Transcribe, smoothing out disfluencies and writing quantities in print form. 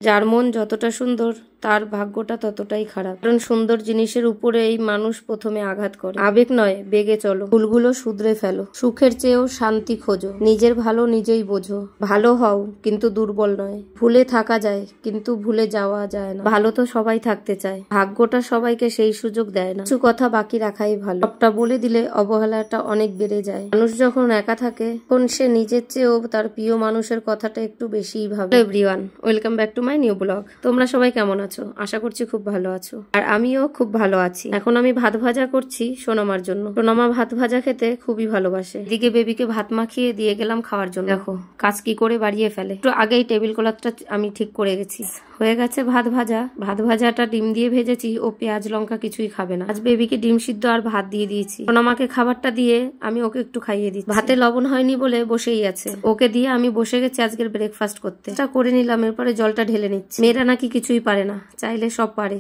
যার মন যতটা সুন্দর তার ভাগ্যটা ততটাই খারাপ, কারণ সুন্দর জিনিসের উপরে এই মানুষ প্রথমে আঘাত করে। আবেগ নয়, বেগে চলো, ভুলগুলো শুধরে ফেলো, সুখের চেয়েও শান্তি খোঁজো, নিজের ভালো নিজেই বোঝো, ভালো হও কিন্তু দুর্বল নয়, ভুলে থাকা যায় কিন্তু ভুলে যাওয়া যায় না, ভালো তো সবাই থাকতে চায়, ভাগ্যটা সবাইকে সেই সুযোগ দেয় না, কিছু কথা বাকি রাখাই ভালো, সবটা বলে দিলে অবহেলাটা অনেক বেড়ে যায়। মানুষ যখন একা থাকে তখন সে নিজের চেয়েও তার প্রিয় মানুষের কথাটা একটু বেশিই ভাবে। Everyone, welcome back to my new blog. তোমরা সবাই কেমন আছো? আশা করছি খুব ভালো আছো, আর আমিও খুব ভালো আছি। এখন আমি ভাত ভাজা করছি সোনামার জন্য। সোনামা ভাত ভাজা খেতে খুবই ভালোবাসে। এদিকে বেবিকে ভাত মাখিয়ে দিয়ে গেলাম খাওয়ার জন্য। দেখো কাজ কি করে বাড়িয়ে ফেলে। একটু আগেই টেবিল ক্লথটা আমি ঠিক করে গেছি। হয়ে গেছে ভাত ভাজা। ভাত ভাজাটা ডিম দিয়ে ভেজেছি, ও পেঁয়াজ লঙ্কা কিছুই খাবে না। আজ বেবিকে ডিম সিদ্ধ আর ভাত দিয়ে দিয়েছি। সোনামাকে খাবারটা দিয়ে আমি ওকে একটু খাইয়ে দিচ্ছি। ভাতে লবণ হয়নি বলে বসেই আছে। ওকে দিয়ে আমি বসে গেছি আজকের ব্রেকফাস্ট করতে। এটা করে নিলাম, এরপরে জলটা ঢেলে নিচ্ছি। মেয়েরা নাকি কিছুই পারে না, চাইলে সব পারে।